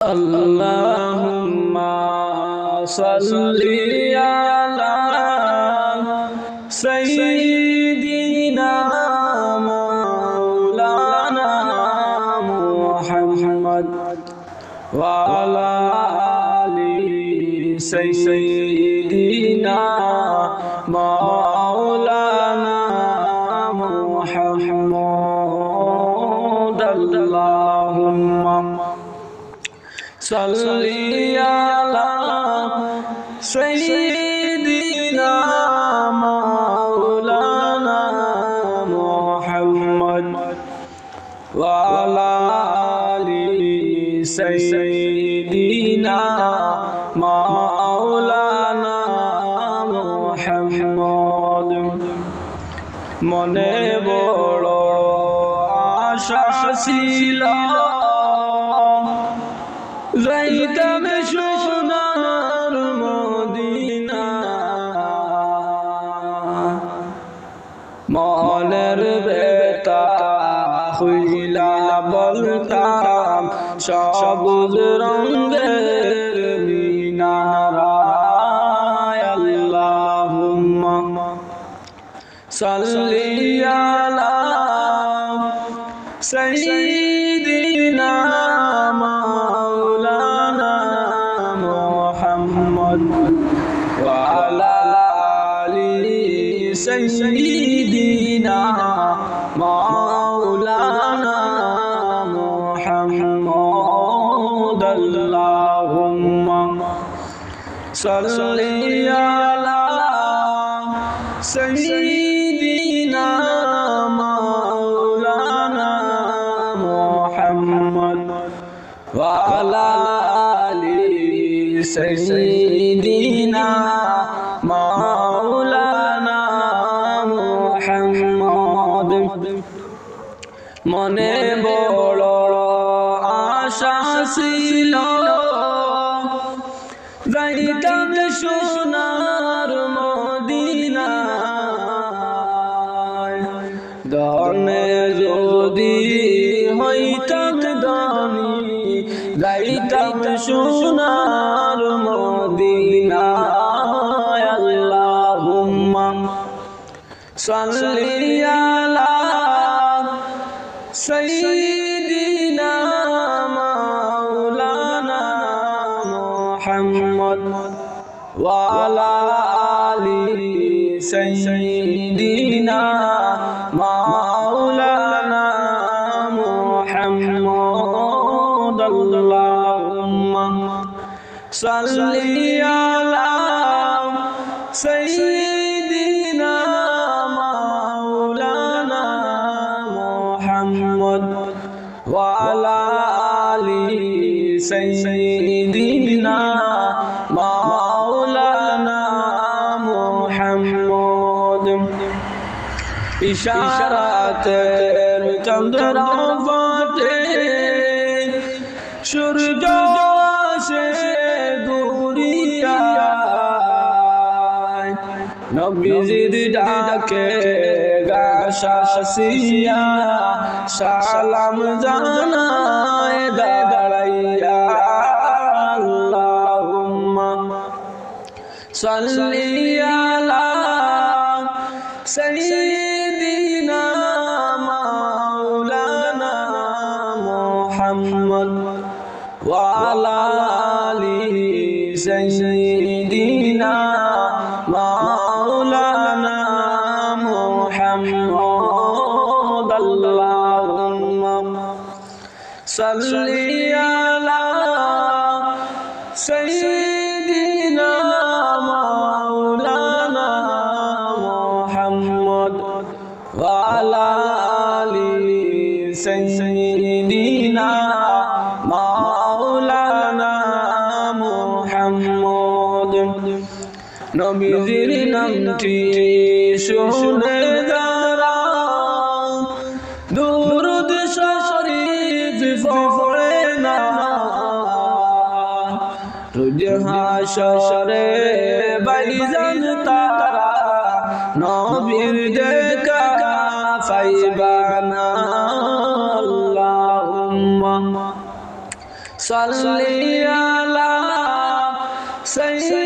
Allahumma salli ala sayyidina maulana Muhammad wa ala ali sayyidina maulana Muhammad. Allahumma salli ala sayyidina maulana Muhammad wa ala ali sayyidina maulana Muhammad. মনে বড় আশা ছিল যাইতাম সোনার Medina, মনের বেতা হইলা বলতাম সবুজ রঙের মিনারায়। আল্লাহুম্মা সাল্লি আলা সাইয়্যিদিনা মাওলানা মুহাম্মদ ওয়া আলা আলি সাইয়্যিদিনা মাওলানা মুহাম্মদ। আল্লাহুম্মা সাল্লি আলা সাইয়্যিদিনা মাওলানা মুহাম্মদ ওয়া আলা আলি সাইয়্যিদিনা মাওলানা মুহাম্মদ। মনে বড় আশা ছিল যাইতাম সোনার মদিনা, ধনে যদি হইতাম ধনী যাইতাম সোনার মদিনা। আল্লাহুম্মা সাল্লি আলা সাইয়্যিদিনা মাওলানা মুহাম্মদ ওয়া আলা আলি সাইয়্যিদিনা মাওলানা মুহাম্মদ। আল্লাহুম্মা সাল্লি আলা সাইয়্যিদিনা মাওলানা মুহাম্মদ ওয়া আলা আলি সাইয়্যিদিনা মাওলানা মুহাম্মদ। ইশারাতের চন্দ্র ফোটে সূর্য আসে দুরিয়ায়, নবীজির ডাকে গাশাসিয়া সালাম জানায় দাঁড়াইয়া। আল্লাহুম্মা সাল্লি আলা সাইয়্যিদিনা মাওলানা মুহাম্মদ ওয়া আলা আলি সাইয়্যিদিনা মাওলানা মুহাম্মদ। আল্লাহুম্মা সাল্লি আলা সাইয়্যিদিনা মাওলানা মুহাম্মদ ওয়া আলা আলি সাইয়্যিদিনা মাওলানা মুহাম্মদ। নবীজির নামটি শুনে যারা দুরূদ শরীফ পড়ে না, রোজ হাশরে বাইজান তারা নবীর দেখা পাইবা না। আল্লাহুম্মা সাল্লি على سيدنا